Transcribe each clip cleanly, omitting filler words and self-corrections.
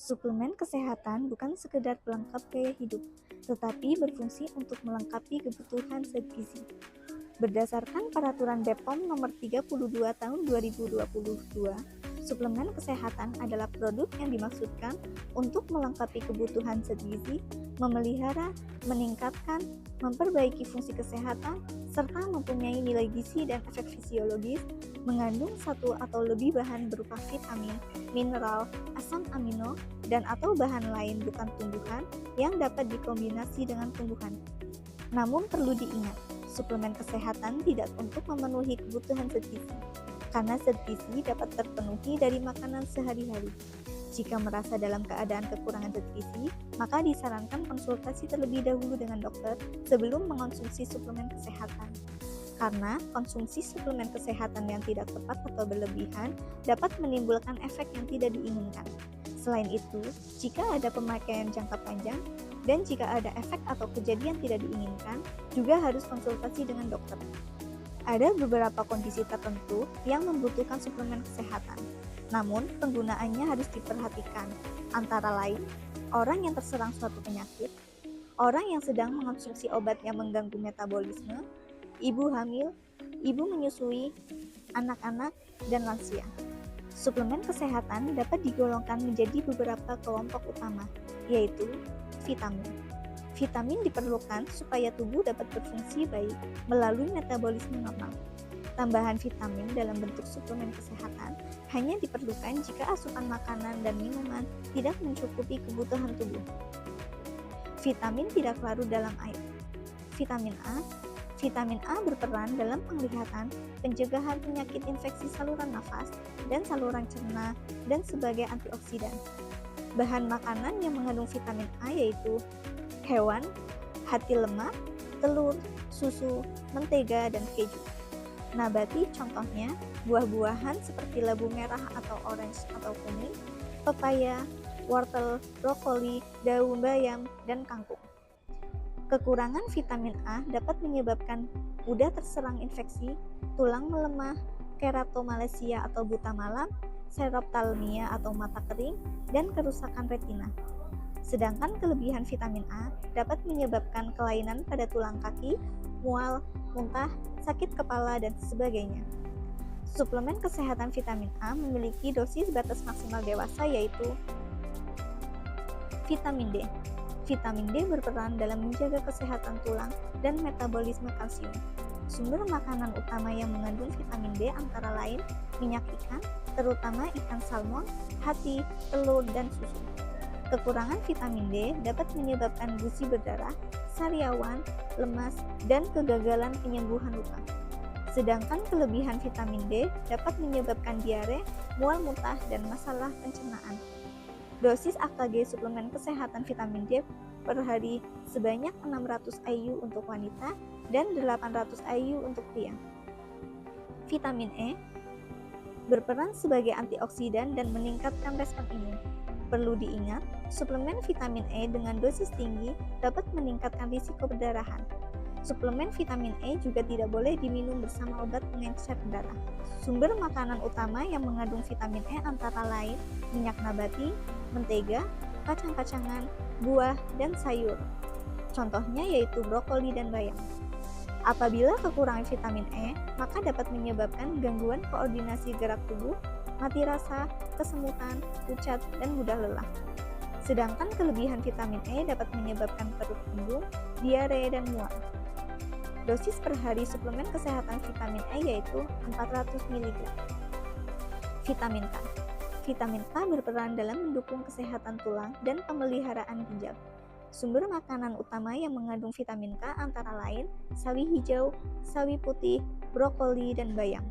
Suplemen kesehatan bukan sekedar pelengkap gaya hidup, tetapi berfungsi untuk melengkapi kebutuhan zat gizi. Berdasarkan Peraturan BPOM Nomor 32 Tahun 2022, suplemen kesehatan adalah produk yang dimaksudkan untuk melengkapi kebutuhan zat gizi, memelihara, meningkatkan, memperbaiki fungsi kesehatan, serta mempunyai nilai gizi dan efek fisiologis, mengandung satu atau lebih bahan berupa vitamin, mineral, asam amino, dan atau bahan lain bukan tumbuhan yang dapat dikombinasi dengan tumbuhan. Namun perlu diingat, suplemen kesehatan tidak untuk memenuhi kebutuhan zat gizi, karena zat gizi dapat terpenuhi dari makanan sehari-hari. Jika merasa dalam keadaan kekurangan zat gizi, maka disarankan konsultasi terlebih dahulu dengan dokter sebelum mengonsumsi suplemen kesehatan. Karena konsumsi suplemen kesehatan yang tidak tepat atau berlebihan dapat menimbulkan efek yang tidak diinginkan. Selain itu, jika ada pemakaian jangka panjang, dan jika ada efek atau kejadian tidak diinginkan, juga harus konsultasi dengan dokter. Ada beberapa kondisi tertentu yang membutuhkan suplemen kesehatan, namun penggunaannya harus diperhatikan, antara lain orang yang terserang suatu penyakit, orang yang sedang mengonsumsi obat yang mengganggu metabolisme, ibu hamil, ibu menyusui, anak-anak, dan lansia. Suplemen kesehatan dapat digolongkan menjadi beberapa kelompok utama, yaitu vitamin. Vitamin diperlukan supaya tubuh dapat berfungsi baik melalui metabolisme normal. Tambahan vitamin dalam bentuk suplemen kesehatan hanya diperlukan jika asupan makanan dan minuman tidak mencukupi kebutuhan tubuh. Vitamin tidak larut dalam air. Vitamin A berperan dalam penglihatan, pencegahan penyakit infeksi saluran nafas dan saluran cerna, dan sebagai antioksidan. Bahan makanan yang mengandung vitamin A yaitu hewan, hati lemak, telur, susu, mentega, dan keju. Nabati contohnya buah-buahan seperti labu merah atau orange atau kuning, pepaya, wortel, brokoli, daun bayam, dan kangkung. Kekurangan vitamin A dapat menyebabkan mudah terserang infeksi, tulang melemah, keratomalacia atau buta malam, seroptalmia atau mata kering, dan kerusakan retina. Sedangkan kelebihan vitamin A dapat menyebabkan kelainan pada tulang kaki, mual, muntah, sakit kepala, dan sebagainya. Suplemen kesehatan vitamin A memiliki dosis batas maksimal dewasa yaitu vitamin D. Vitamin D berperan dalam menjaga kesehatan tulang dan metabolisme kalsium. Sumber makanan utama yang mengandung vitamin D antara lain minyak ikan, terutama ikan salmon, hati, telur, dan susu. Kekurangan vitamin D dapat menyebabkan gusi berdarah, sariawan, lemas, dan kegagalan penyembuhan luka. Sedangkan kelebihan vitamin D dapat menyebabkan diare, mual muntah, dan masalah pencernaan. Dosis AKG suplemen kesehatan vitamin D per hari sebanyak 600 IU untuk wanita dan 800 IU untuk pria. Vitamin E berperan sebagai antioksidan dan meningkatkan respon imun. Perlu diingat, suplemen vitamin E dengan dosis tinggi dapat meningkatkan risiko perdarahan. Suplemen vitamin E juga tidak boleh diminum bersama obat pengencer darah. Sumber makanan utama yang mengandung vitamin E antara lain minyak nabati, mentega, kacang-kacangan, buah, dan sayur. Contohnya yaitu brokoli dan bayam. Apabila kekurangan vitamin E, maka dapat menyebabkan gangguan koordinasi gerak tubuh, mati rasa, kesemutan, pucat, dan mudah lelah. Sedangkan kelebihan vitamin E dapat menyebabkan perut kembung, diare, dan mual. Dosis per hari suplemen kesehatan vitamin E yaitu 400 mg. Vitamin K. Vitamin K berperan dalam mendukung kesehatan tulang dan pemeliharaan ginjal. Sumber makanan utama yang mengandung vitamin K antara lain sawi hijau, sawi putih, brokoli, dan bayam.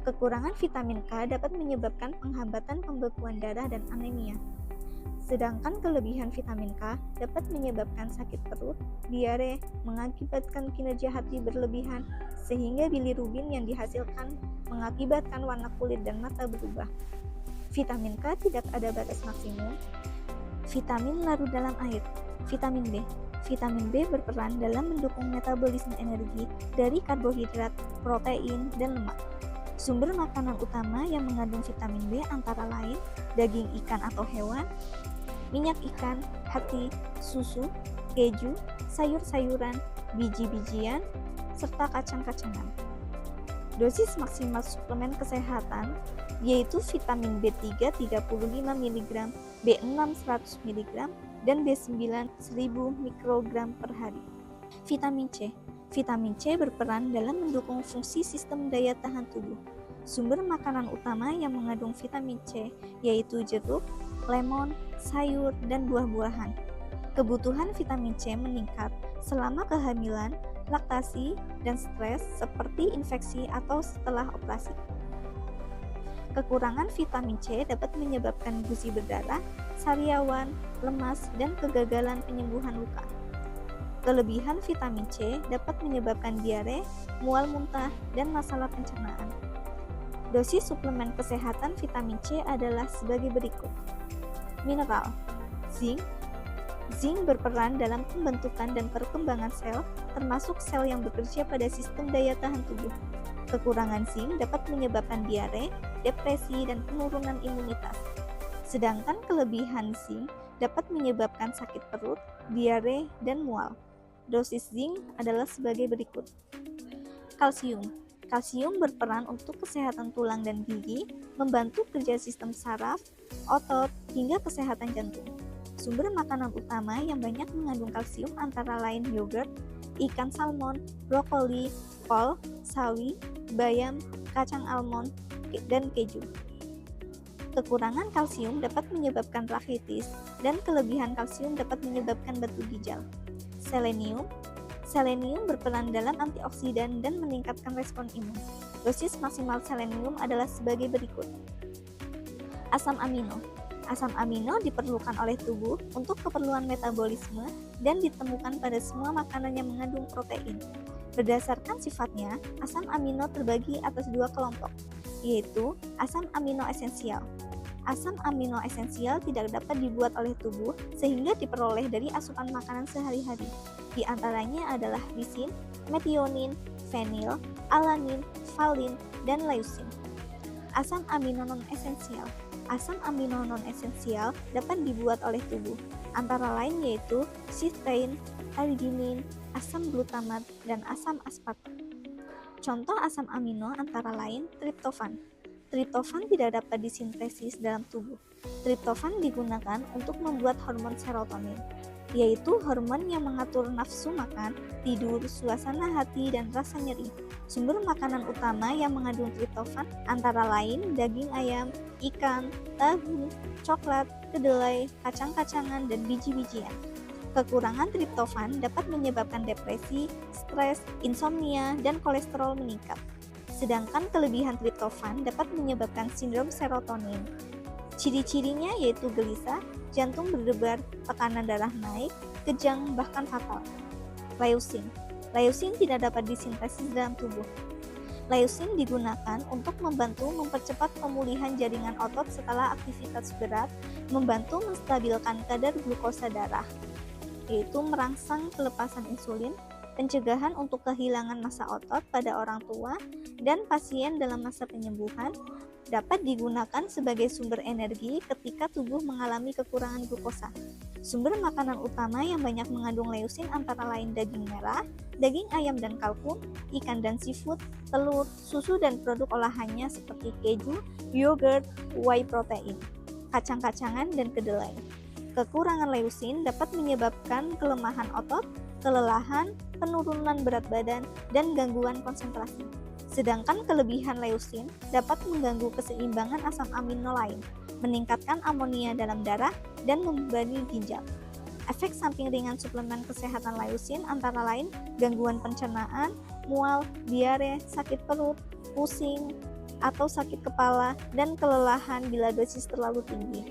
Kekurangan vitamin K dapat menyebabkan penghambatan pembekuan darah dan anemia. Sedangkan kelebihan vitamin K dapat menyebabkan sakit perut, diare, mengakibatkan kinerja hati berlebihan, sehingga bilirubin yang dihasilkan mengakibatkan warna kulit dan mata berubah. Vitamin K tidak ada batas maksimum. Vitamin larut dalam air. Vitamin B. Vitamin B berperan dalam mendukung metabolisme energi dari karbohidrat, protein, dan lemak. Sumber makanan utama yang mengandung vitamin B antara lain daging ikan atau hewan, minyak ikan, hati, susu, keju, sayur-sayuran, biji-bijian, serta kacang-kacangan. Dosis maksimal suplemen kesehatan yaitu vitamin B3 35 mg, B6 100 mg, dan B9 1000 mikrogram per hari. Vitamin C. Vitamin C berperan dalam mendukung fungsi sistem daya tahan tubuh. Sumber makanan utama yang mengandung vitamin C yaitu jeruk, lemon, sayur, dan buah-buahan. Kebutuhan vitamin C meningkat selama kehamilan, laktasi, dan stres seperti infeksi atau setelah operasi. Kekurangan vitamin C dapat menyebabkan gusi berdarah, sariawan, lemas, dan kegagalan penyembuhan luka. Kelebihan vitamin C dapat menyebabkan diare, mual muntah, dan masalah pencernaan. Dosis suplemen kesehatan vitamin C adalah sebagai berikut. Mineral, zinc. Zinc berperan dalam pembentukan dan perkembangan sel, termasuk sel yang bekerja pada sistem daya tahan tubuh. Kekurangan zinc dapat menyebabkan diare, depresi, dan penurunan imunitas. Sedangkan kelebihan zinc dapat menyebabkan sakit perut, diare, dan mual. Dosis zinc adalah sebagai berikut. Kalsium. Kalsium berperan untuk kesehatan tulang dan gigi, membantu kerja sistem saraf, otot, hingga kesehatan jantung. Sumber makanan utama yang banyak mengandung kalsium antara lain yogurt, ikan salmon, brokoli, kol, sawi, bayam, kacang almond, dan keju. Kekurangan kalsium dapat menyebabkan rakitis, dan kelebihan kalsium dapat menyebabkan batu ginjal. Selenium. Selenium berperan dalam antioksidan dan meningkatkan respon imun. Dosis maksimal selenium adalah sebagai berikut. Asam amino. Asam amino diperlukan oleh tubuh untuk keperluan metabolisme dan ditemukan pada semua makanan yang mengandung protein. Berdasarkan sifatnya, asam amino terbagi atas dua kelompok, yaitu asam amino esensial. Asam amino esensial tidak dapat dibuat oleh tubuh sehingga diperoleh dari asupan makanan sehari-hari. Di antaranya adalah lisin, metionin, fenil, alanin, valin, dan leusin. Asam amino non-esensial. Asam amino non-esensial dapat dibuat oleh tubuh, antara lain yaitu cysteine, arginin, asam glutamat, dan asam aspartat. Contoh asam amino antara lain triptofan. Triptofan tidak dapat disintesis dalam tubuh. Triptofan digunakan untuk membuat hormon serotonin, yaitu hormon yang mengatur nafsu makan, tidur, suasana hati, dan rasa nyeri. Sumber makanan utama yang mengandung triptofan antara lain daging ayam, ikan, tahu, coklat, kedelai, kacang-kacangan, dan biji-bijian. Kekurangan triptofan dapat menyebabkan depresi, stres, insomnia, dan kolesterol meningkat. Sedangkan kelebihan triptofan dapat menyebabkan sindrom serotonin. Ciri-cirinya yaitu gelisah, jantung berdebar, tekanan darah naik, kejang, bahkan fatal. Leusin. Leusin tidak dapat disintesis dalam tubuh. Leusin digunakan untuk membantu mempercepat pemulihan jaringan otot setelah aktivitas berat, membantu menstabilkan kadar glukosa darah, yaitu merangsang pelepasan insulin, pencegahan untuk kehilangan massa otot pada orang tua dan pasien dalam masa penyembuhan, dapat digunakan sebagai sumber energi ketika tubuh mengalami kekurangan glukosa. Sumber makanan utama yang banyak mengandung leusin antara lain daging merah, daging ayam dan kalkun, ikan dan seafood, telur, susu dan produk olahannya seperti keju, yogurt, whey protein, kacang-kacangan, dan kedelai. Kekurangan leusin dapat menyebabkan kelemahan otot, kelelahan, penurunan berat badan, dan gangguan konsentrasi. Sedangkan kelebihan leusin dapat mengganggu keseimbangan asam amino lain, meningkatkan amonia dalam darah, dan membebani ginjal. Efek samping ringan suplemen kesehatan leusin antara lain gangguan pencernaan, mual, diare, sakit perut, pusing, atau sakit kepala, dan kelelahan bila dosis terlalu tinggi.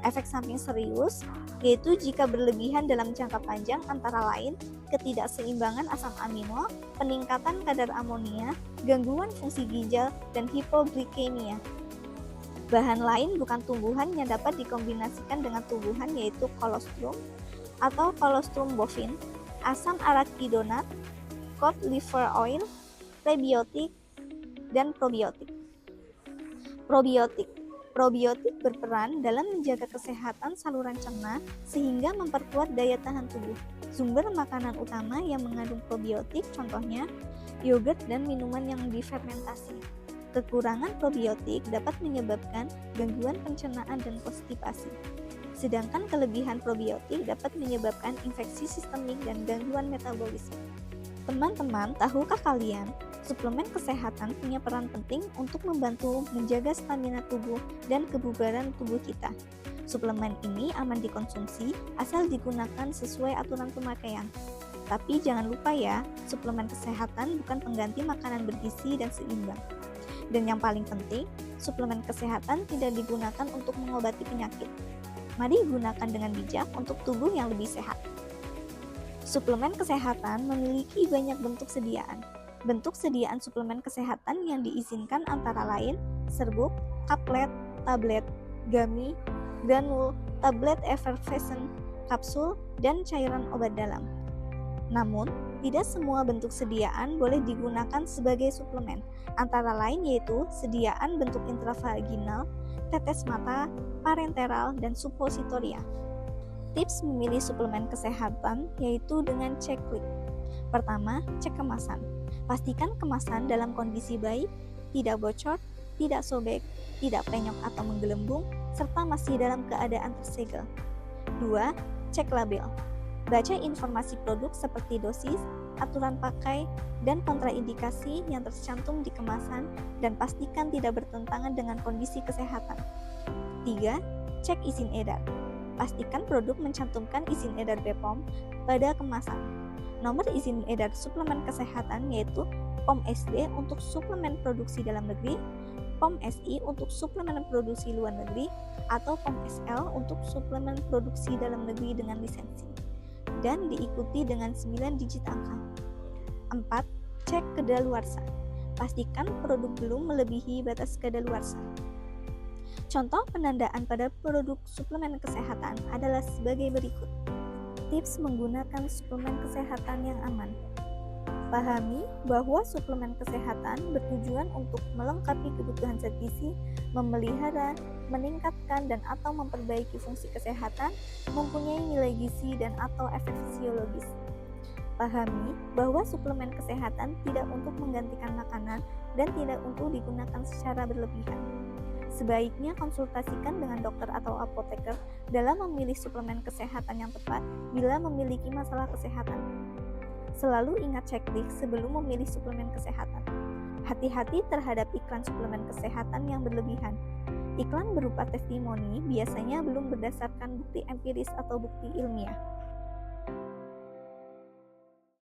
Efek samping serius yaitu jika berlebihan dalam jangka panjang antara lain ketidakseimbangan asam amino, peningkatan kadar amonia, gangguan fungsi ginjal, dan hipoglikemia. Bahan lain bukan tumbuhan yang dapat dikombinasikan dengan tumbuhan yaitu colostrum atau colostrum bovine, asam arachidonat, cod liver oil, prebiotik, dan probiotik. Probiotik. Probiotik berperan dalam menjaga kesehatan saluran cerna sehingga memperkuat daya tahan tubuh. Sumber makanan utama yang mengandung probiotik contohnya yogurt dan minuman yang difermentasi. Kekurangan probiotik dapat menyebabkan gangguan pencernaan dan konstipasi. Sedangkan kelebihan probiotik dapat menyebabkan infeksi sistemik dan gangguan metabolisme. Teman-teman, tahukah kalian, suplemen kesehatan punya peran penting untuk membantu menjaga stamina tubuh dan kebugaran tubuh kita. Suplemen ini aman dikonsumsi asal digunakan sesuai aturan pemakaian. Tapi jangan lupa ya, suplemen kesehatan bukan pengganti makanan bergizi dan seimbang. Dan yang paling penting, suplemen kesehatan tidak digunakan untuk mengobati penyakit. Mari gunakan dengan bijak untuk tubuh yang lebih sehat. Suplemen kesehatan memiliki banyak bentuk sediaan. Bentuk sediaan suplemen kesehatan yang diizinkan antara lain serbuk, kaplet, tablet, gummy, granul, tablet effervescent, kapsul, dan cairan obat dalam. Namun, tidak semua bentuk sediaan boleh digunakan sebagai suplemen, antara lain yaitu sediaan bentuk intravaginal, tetes mata, parenteral, dan suppositoria. Tips memilih suplemen kesehatan yaitu dengan checklist. Pertama, cek kemasan. Pastikan kemasan dalam kondisi baik, tidak bocor, tidak sobek, tidak penyok atau menggelembung, serta masih dalam keadaan tersegel. 2. Cek label. Baca informasi produk seperti dosis, aturan pakai, dan kontraindikasi yang tercantum di kemasan dan pastikan tidak bertentangan dengan kondisi kesehatan. 3. Cek izin edar. Pastikan produk mencantumkan izin edar BPOM pada kemasan. Nomor izin edar suplemen kesehatan yaitu POM SD untuk suplemen produksi dalam negeri, POM SI untuk suplemen produksi luar negeri, atau POM SL untuk suplemen produksi dalam negeri dengan lisensi. Dan diikuti dengan 9 digit angka. 4. Cek kedaluarsa. Pastikan produk belum melebihi batas kedaluarsa. Contoh penandaan pada produk suplemen kesehatan adalah sebagai berikut. Tips menggunakan suplemen kesehatan yang aman. Pahami bahwa suplemen kesehatan bertujuan untuk melengkapi kebutuhan zat gizi, memelihara, meningkatkan dan atau memperbaiki fungsi kesehatan, mempunyai nilai gizi dan atau efek fisiologis. Pahami bahwa suplemen kesehatan tidak untuk menggantikan makanan dan tidak untuk digunakan secara berlebihan. Sebaiknya konsultasikan dengan dokter atau apoteker dalam memilih suplemen kesehatan yang tepat bila memiliki masalah kesehatan. Selalu ingat checklist sebelum memilih suplemen kesehatan. Hati-hati terhadap iklan suplemen kesehatan yang berlebihan. Iklan berupa testimoni biasanya belum berdasarkan bukti empiris atau bukti ilmiah.